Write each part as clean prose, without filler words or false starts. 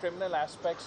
criminal aspects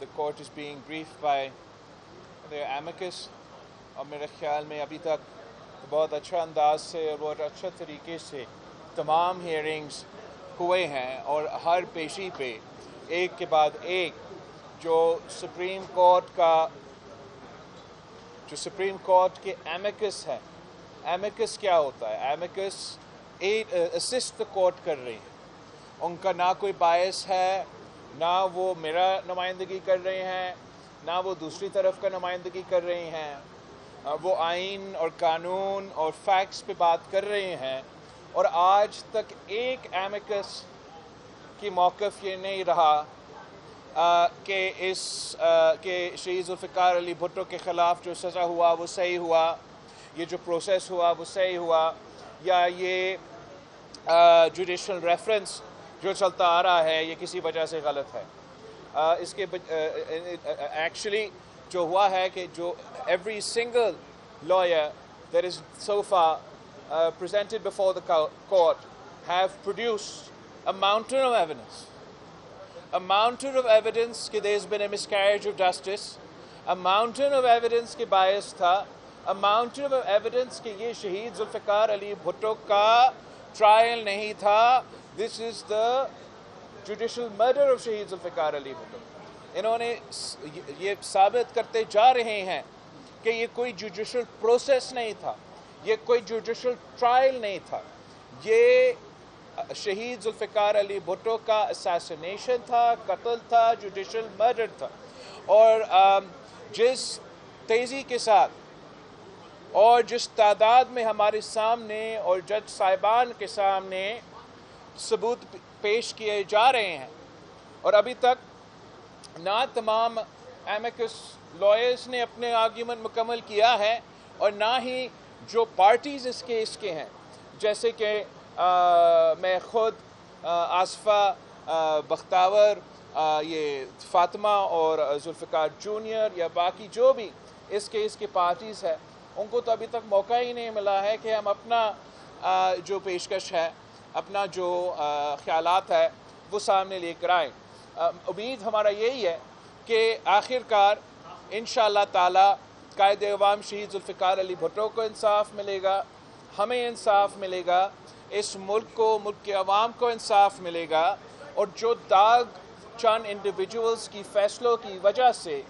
the court is being briefed by their amicus اور میرے خیال میں ابھی تک بہت اچھا انداز سے اور بہت اچھا طریقے سے تمام ہیئرنگز ہوئے ہیں اور ہر پیشی پہ ایک کے بعد ایک جو سپریم کورٹ کے ایمکس ہے. ایمکس کیا ہوتا ہے؟ ایمکس اسسٹ کورٹ کر رہے ہیں. ان کا نہ کوئی باعث ہے، نہ وہ میرا نمائندگی کر رہے ہیں، نہ وہ دوسری طرف کا نمائندگی کر رہے ہیں. وہ آئین اور قانون اور فیکٹس پہ بات کر رہے ہیں. اور آج تک ایک ایمکس کی موقف یہ نہیں رہا کہ شہید ذوالفقار علی بھٹو کے خلاف جو سزا ہوا وہ صحیح ہوا، یہ جو پروسیس ہوا وہ صحیح ہوا، یا یہ جوڈیشل ریفرنس جو چلتا آ رہا ہے یہ کسی وجہ سے غلط ہے. اس کے ایکچولی جو ہوا ہے کہ جو every single lawyer that is so far presented before the court have produced a mountain of evidence. A mountain of evidence کہ there's been a miscarriage of justice. A mountain of evidence کہ bias تھا. A mountain of evidence کہ یہ شہید ذوالفقار علی بھٹو کا trial نہیں تھا. This is the judicial murder of شہید ذوالفقار علی بھٹو. انہوں نے یہ ثابت کرتے جا رہے ہیں کہ یہ کوئی جوڈیشل پروسیس نہیں تھا، یہ کوئی جوڈیشل ٹرائل نہیں تھا، یہ شہید ذوالفقار علی بھٹو کا اسیسینیشن تھا، قتل تھا، جوڈیشل مرڈر تھا. اور جس تیزی کے ساتھ اور جس تعداد میں ہمارے سامنے اور جج صاحبان کے سامنے ثبوت پیش کیے جا رہے ہیں، اور ابھی تک نہ تمام ایمکس لائرز نے اپنے آرگیومنٹ مکمل کیا ہے اور نہ ہی جو پارٹیز اس کیس کے ہیں، جیسے کہ میں خود، آصفہ، بختاور، یہ فاطمہ اور ذوالفقار جونیئر یا باقی جو بھی اس کیس کے پارٹیز ہیں، ان کو تو ابھی تک موقع ہی نہیں ملا ہے کہ ہم اپنا جو پیشکش ہے، اپنا جو خیالات ہے وہ سامنے لے کر آئیں. امید ہمارا یہی ہے کہ آخرکار انشاءاللہ تعالی قائد عوام شہید ذوالفقار علی بھٹو کو انصاف ملے گا، ہمیں انصاف ملے گا، اس ملک کو، ملک کے عوام کو انصاف ملے گا. اور جو داغ چند انڈیویجولز کی فیصلوں کی وجہ سے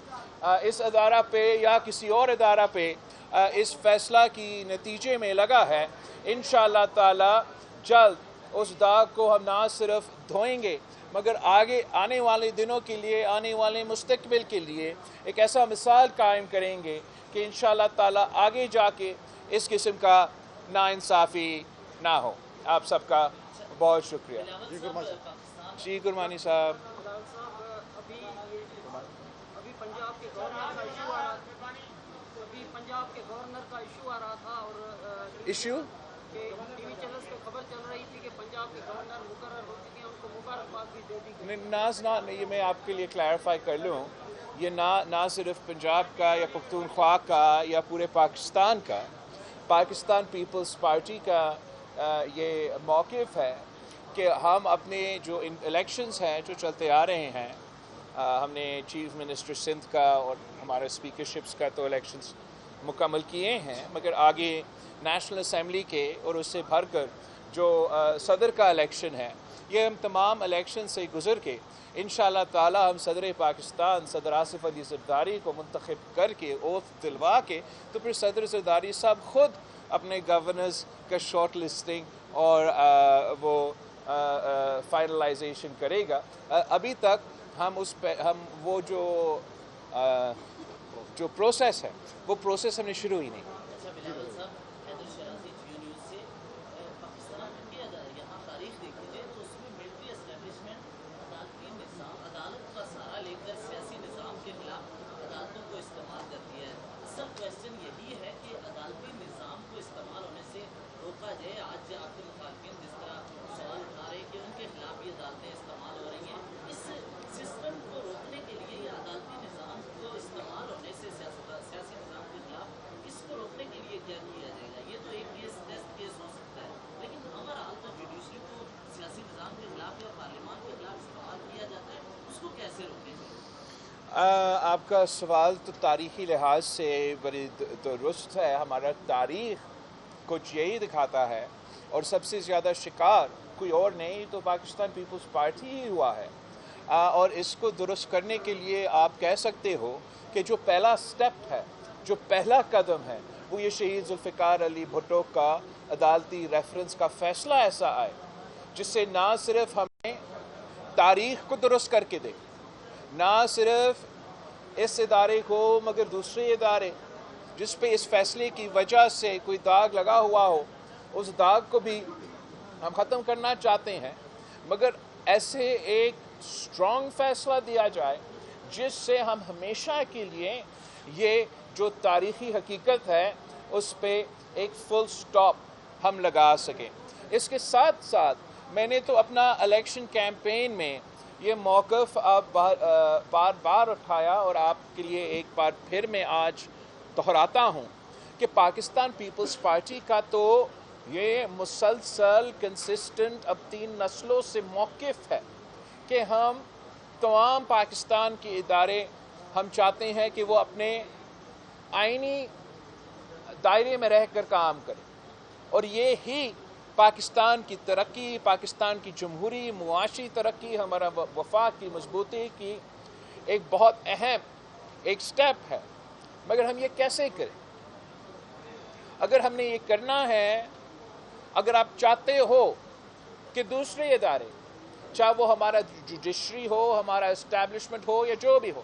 اس ادارہ پہ یا کسی اور ادارہ پہ اس فیصلہ کی نتیجے میں لگا ہے، انشاءاللہ تعالی جلد اس داغ کو ہم نہ صرف دھوئیں گے مگر آگے آنے والے دنوں کے لیے، آنے والے مستقبل کے لیے ایک ایسا مثال قائم کریں گے کہ انشاءاللہ تعالی آگے جا کے اس قسم کا ناانصافی نہ ہو. آپ سب کا بہت شکریہ. جی گرمانی صاحب. ابھی پنجاب کے گورنر کا ایشو آ رہا تھا اور ایشو ٹی وی چینلز پہ خبر چل رہی تھی کہ پنجاب کے گورنر مقرر ہو چکے ہیں، ان کو مبارکباد بھی دے دی گئی. یہ میں آپ کے لیے کلیریفائی کر لوں، یہ نہ صرف پنجاب کا یا پختونخوا کا یا پورے پاکستان کا، پاکستان پیپلز پارٹی کا یہ موقف ہے کہ ہم اپنے جو الیکشنز ہیں جو چلتے آ رہے ہیں، ہم نے چیف منسٹر سندھ کا اور ہمارے اسپیکرشپس کا تو الیکشنز مکمل کیے ہیں، مگر آگے نیشنل اسمبلی کے اور اس سے بھر کر جو صدر کا الیکشن ہے، یہ ہم تمام الیکشن سے گزر کے انشاءاللہ تعالی ہم صدر پاکستان صدر آصف علی زرداری کو منتخب کر کے اوتھ دلوا کے تو پھر صدر زرداری صاحب خود اپنے گورنرز کا شارٹ لسٹنگ اور وہ فائنلائزیشن کرے گا. ابھی تک ہم وہ جو پروسیس ہے وہ پروسیس ہم نے شروع ہی نہیں. آپ کا سوال تو تاریخی لحاظ سے بڑی درست ہے. ہمارا تاریخ کچھ یہی دکھاتا ہے، اور سب سے زیادہ شکار کوئی اور نہیں تو پاکستان پیپلز پارٹی ہی ہوا ہے. اور اس کو درست کرنے کے لیے آپ کہہ سکتے ہو کہ جو پہلا سٹیپ ہے، جو پہلا قدم ہے، وہ یہ شہید ذوالفقار علی بھٹو کا عدالتی ریفرنس کا فیصلہ ایسا آئے جس سے نہ صرف ہمیں تاریخ کو درست کر کے دے، نہ صرف اس ادارے کو مگر دوسرے ادارے جس پہ اس فیصلے کی وجہ سے کوئی داغ لگا ہوا ہو، اس داغ کو بھی ہم ختم کرنا چاہتے ہیں، مگر ایسے ایک اسٹرانگ فیصلہ دیا جائے جس سے ہم ہمیشہ کے لیے یہ جو تاریخی حقیقت ہے اس پہ ایک فل سٹاپ ہم لگا سکیں. اس کے ساتھ ساتھ میں نے تو اپنا الیکشن کیمپین میں یہ موقف بار بار اٹھایا، اور آپ کے لیے ایک بار پھر میں آج دہراتا ہوں کہ پاکستان پیپلز پارٹی کا تو یہ مسلسل کنسسٹنٹ اب 3 نسلوں سے موقف ہے کہ ہم تمام پاکستان کے ادارے ہم چاہتے ہیں کہ وہ اپنے آئینی دائرے میں رہ کر کام کریں، اور یہ ہی پاکستان کی ترقی، پاکستان کی جمہوری معاشی ترقی، ہمارا وفاق کی مضبوطی کی ایک بہت اہم ایک سٹیپ ہے. مگر ہم یہ کیسے کریں؟ اگر ہم نے یہ کرنا ہے، اگر آپ چاہتے ہو کہ دوسرے ادارے، چاہے وہ ہمارا جوڈیشری ہو، ہمارا اسٹیبلشمنٹ ہو یا جو بھی ہو،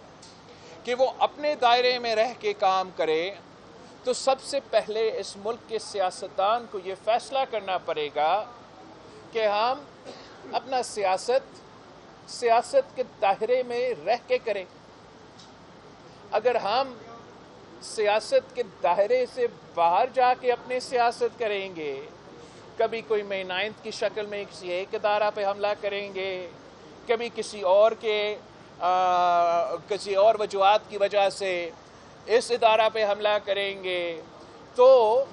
کہ وہ اپنے دائرے میں رہ کے کام کرے، تو سب سے پہلے اس ملک کے سیاستدان کو یہ فیصلہ کرنا پڑے گا کہ ہم اپنا سیاست کے دائرے میں رہ کے کریں. اگر ہم سیاست کے دائرے سے باہر جا کے اپنے سیاست کریں گے، کبھی کوئی مئی 9 کی شکل میں کسی ایک ادارہ پہ حملہ کریں گے، کبھی کسی اور وجوہات کی وجہ سے اس ادارہ پہ حملہ کریں گے، تو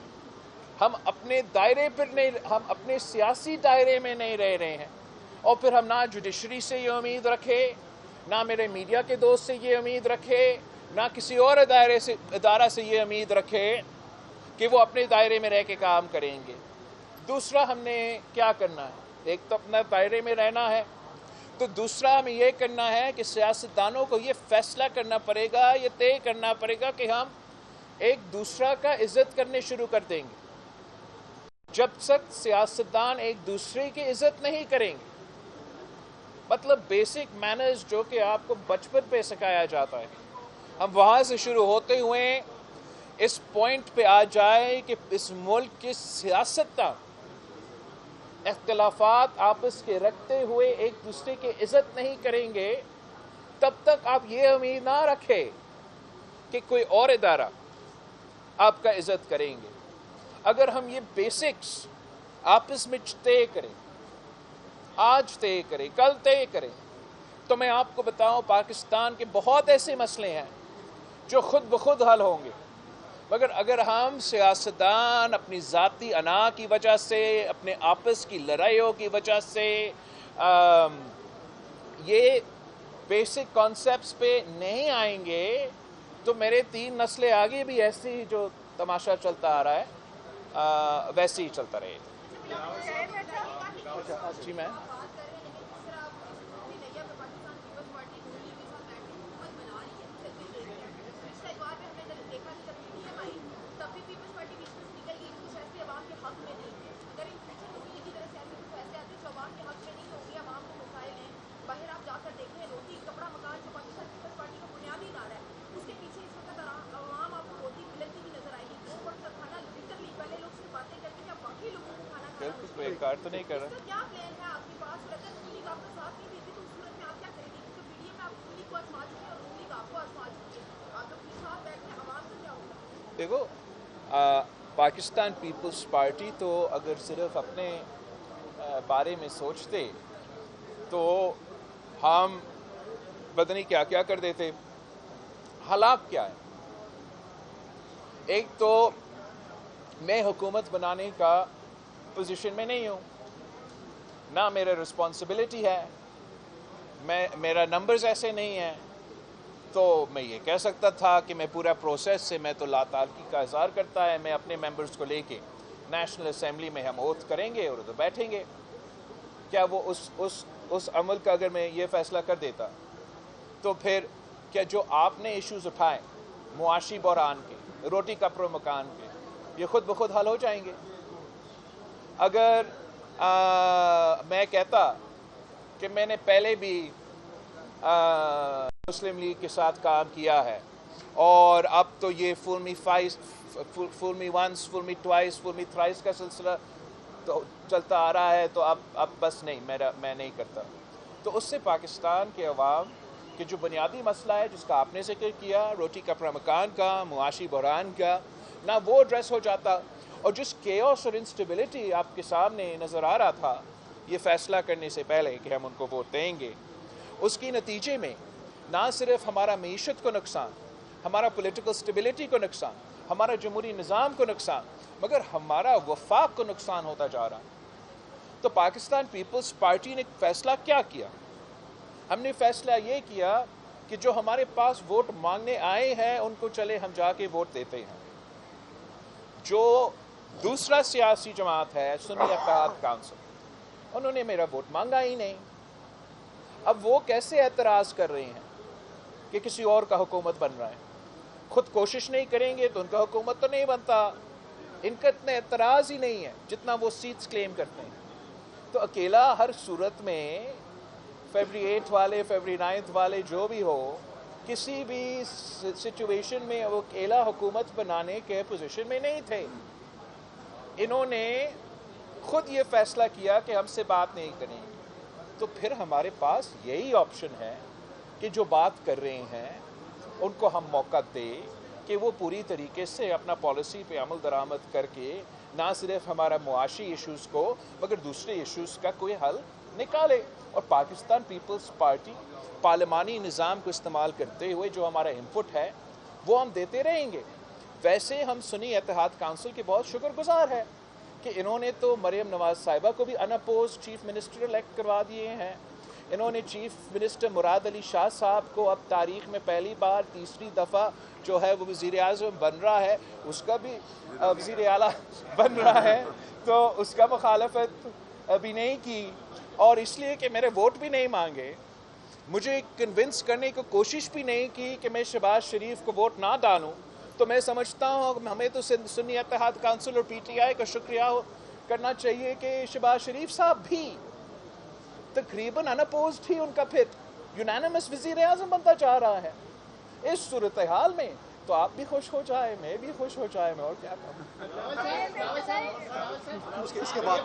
ہم اپنے دائرے پر نہیں، ہم اپنے سیاسی دائرے میں نہیں رہ رہے ہیں. اور پھر ہم نہ جوڈیشری سے یہ امید رکھے، نہ میرے میڈیا کے دوست سے یہ امید رکھے، نہ کسی اور ادارہ سے یہ امید رکھے کہ وہ اپنے دائرے میں رہ کے کام کریں گے. دوسرا ہم نے کیا کرنا ہے؟ ایک تو اپنا دائرے میں رہنا ہے، تو دوسرا ہمیں یہ کرنا ہے کہ سیاستدانوں کو یہ فیصلہ کرنا پڑے گا، یہ طے کرنا پڑے گا کہ ہم ایک دوسرا کا عزت کرنے شروع کر دیں گے. جب تک سیاستدان ایک دوسرے کی عزت نہیں کریں گے، مطلب بیسک مینرز جو کہ آپ کو بچپن پہ سکھایا جاتا ہے، ہم وہاں سے شروع ہوتے ہوئے اس پوائنٹ پہ آ جائے کہ اس ملک کے سیاستدان اختلافات آپس کے رکھتے ہوئے ایک دوسرے کی عزت نہیں کریں گے، تب تک آپ یہ امید نہ رکھیں کہ کوئی اور ادارہ آپ کا عزت کریں گے. اگر ہم یہ بیسکس آپس میں طے کریں، آج طے کریں، کل طے کریں، تو میں آپ کو بتاؤں پاکستان کے بہت ایسے مسئلے ہیں جو خود بخود حل ہوں گے. مگر اگر ہم سیاستدان اپنی ذاتی انا کی وجہ سے، اپنے آپس کی لڑائیوں کی وجہ سے یہ بیسک کانسیپٹس پہ نہیں آئیں گے، تو میرے 3 نسلیں آگے بھی ایسے ہی جو تماشا چلتا آ رہا ہے ویسے ہی چلتا رہے گا. جی میں کوئی کار تو نہیں کر رہا. دیکھو پاکستان پیپلز پارٹی تو اگر صرف اپنے بارے میں سوچتے تو ہم پتہ نہیں کیا کیا کر دیتے. حالات کیا ہے؟ ایک تو میں حکومت بنانے کا پوزیشن میں نہیں ہوں، نہ میرا رسپانسبلٹی ہے، میرا نمبرز ایسے نہیں ہیں، تو تو میں یہ کہہ سکتا تھا کہ میں پورا پروسیس سے میں تو لا تعلقی کا اظہار کرتا ہے، میں اپنے ممبرز کو لے کے نیشنل اسمبلی میں ہم اوتھ کریں گے اور ادھر بیٹھیں گے. کیا وہ اس عمل کا اگر میں یہ فیصلہ کر دیتا تو پھر کیا جو آپ نے ایشوز اٹھائے معاشی بحران کے، روٹی کپڑے و مکان کے، یہ خود بخود حل ہو جائیں گے؟ اگر میں کہتا کہ میں نے پہلے بھی مسلم لیگ کے ساتھ کام کیا ہے اور اب تو یہ فول می ونس فول می ٹوائس فول می تھرائس کا سلسلہ تو چلتا آ رہا ہے، تو اب بس نہیں، میں نہیں کرتا، تو اس سے پاکستان کے عوام کہ جو بنیادی مسئلہ ہے جس کا آپ نے ذکر کیا، روٹی کپڑا مکان کا، معاشی بحران کا، نہ وہ ایڈریس ہو جاتا، اور جس کیوس اور انسٹیبلٹی آپ کے سامنے نظر آ رہا تھا یہ فیصلہ کرنے سے پہلے کہ ہم ان کو ووٹ دیں گے، اس کی نتیجے میں نہ صرف ہمارا معیشت کو نقصان، ہمارا پولیٹیکل اسٹیبلٹی کو نقصان، ہمارا جمہوری نظام کو نقصان، مگر ہمارا وفاق کو نقصان ہوتا جا رہا. تو پاکستان پیپلز پارٹی نے فیصلہ کیا کیا؟ ہم نے فیصلہ یہ کیا کہ جو ہمارے پاس ووٹ مانگنے آئے ہیں ان کو چلے ہم جا کے ووٹ دیتے ہیں. جو دوسرا سیاسی جماعت ہے سنی اتحاد کونسل، انہوں نے میرا ووٹ مانگا ہی نہیں. اب وہ کیسے اعتراض کر رہے ہیں کہ کسی اور کا حکومت بن رہا ہے؟ خود کوشش نہیں کریں گے تو ان کا حکومت تو نہیں بنتا. ان کا اتنا اعتراض ہی نہیں ہے جتنا وہ سیٹس کلیم کرتے ہیں. تو اکیلا ہر صورت میں فیبری 8 والے، فیبری 9 والے جو بھی ہو، کسی بھی سچویشن میں وہ اکیلا حکومت بنانے کے پوزیشن میں نہیں تھے. انہوں نے خود یہ فیصلہ کیا کہ ہم سے بات نہیں کریں گے. تو پھر ہمارے پاس یہی آپشن ہے کہ جو بات کر رہے ہیں ان کو ہم موقع دیں کہ وہ پوری طریقے سے اپنا پالیسی پہ عمل درآمد کر کے نہ صرف ہمارا معاشی ایشوز کو مگر دوسرے ایشوز کا کوئی حل نکالے. اور پاکستان پیپلز پارٹی پارلیمانی نظام کو استعمال کرتے ہوئے جو ہمارا انپٹ ہے وہ ہم دیتے رہیں گے. ویسے ہم سنی اتحاد کونسل کے بہت شکر گزار ہیں کہ انہوں نے تو مریم نواز صاحبہ کو بھی ان اپوز چیف منسٹر الیکٹ کروا دیے ہیں. انہوں نے چیف منسٹر مراد علی شاہ صاحب کو اب تاریخ میں پہلی بار تیسری دفعہ جو ہے وہ وزیر اعظم بن رہا ہے، اس کا بھی وزیر اعلیٰ بن رہا ہے، تو اس کا مخالفت ابھی نہیں کی. اور اس لیے کہ میرے ووٹ بھی نہیں مانگے، مجھے کنونس کرنے کی کوشش بھی نہیں کی کہ میں شہباز شریف کو ووٹ نہ ڈالوں. تو میں سمجھتا ہوں ہمیں تو سنی اتحاد کونسل اور پی ٹی آئی کا شکریہ کرنا چاہیے کہ شہباز شریف صاحب بھی تقریباً ان اپوزڈ ہی ان کا پھر یونانیمس وزیر اعظم بنتا جا رہا ہے. اس صورتحال میں تو آپ بھی خوش ہو جائے، میں بھی خوش ہو جائے، میں اور کیا کروں. اس کے بعد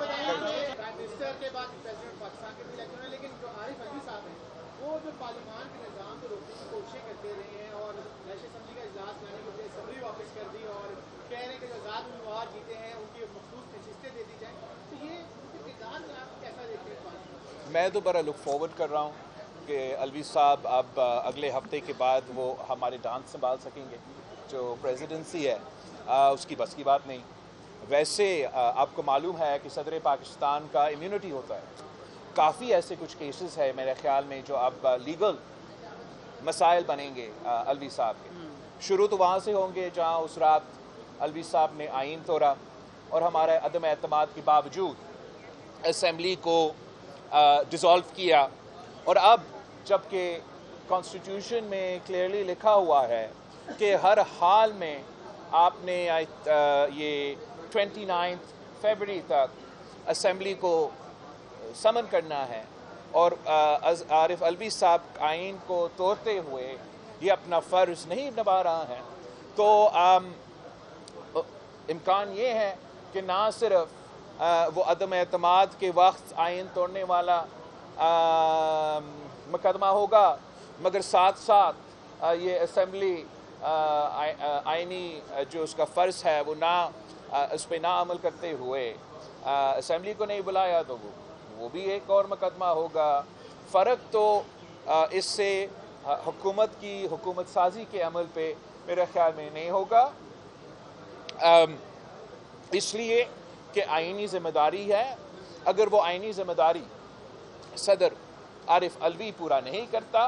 لیکن جو عارف علوی صاحب ہیں وہ جو پارلیمان کے نظام کو روکنے کی کوششیں کرتے رہے ہیں اور نیشنل اسمبلی کا اجلاس لانے کے لیے اسمبلی واپس کر دی اور کہہ رہے ہیں کہ جو آزاد امیدوار جیتے ہیں ان کی مخصوص نشستیں دے دی جائیں، تو یہ اقتدار میں آپ کیسا دیکھتے ہیں؟ میں تو بڑا لک فارورڈ کر رہا ہوں کہ علوی صاحب اب اگلے ہفتے کے بعد وہ ہمارے ڈانس سنبھال سکیں گے. جو پریزیڈنسی ہے اس کی بس کی بات نہیں. ویسے آپ کو معلوم ہے کہ صدر پاکستان کا امیونٹی ہوتا ہے. کافی ایسے کچھ کیسز ہے میرے خیال میں جو اب لیگل مسائل بنیں گے علوی صاحب کے. شروع تو وہاں سے ہوں گے جہاں اس رات علوی صاحب نے آئین توڑا اور ہمارے عدم اعتماد کے باوجود اسمبلی کو ڈیزالو کیا. اور اب جب کہ کانسٹیٹیوشن میں کلیئرلی لکھا ہوا ہے کہ ہر حال میں آپ نے یہ 29 فروری تک اسمبلی کو سمن کرنا ہے، اور عارف علوی صاحب آئین کو توڑتے ہوئے یہ اپنا فرض نہیں نبھا رہا ہے، تو امکان یہ ہے کہ نہ صرف وہ عدم اعتماد کے وقت آئین توڑنے والا مقدمہ ہوگا مگر ساتھ ساتھ یہ اسمبلی آئینی جو اس کا فرض ہے وہ اس پہ نہ عمل کرتے ہوئے اسمبلی کو نہیں بلایا تو وہ بھی ایک اور مقدمہ ہوگا. فرق تو اس سے حکومت سازی کے عمل پہ میرے خیال میں نہیں ہوگا، اس لیے کہ آئینی ذمہ داری ہے. اگر وہ آئینی ذمہ داری صدر عارف علوی پورا نہیں کرتا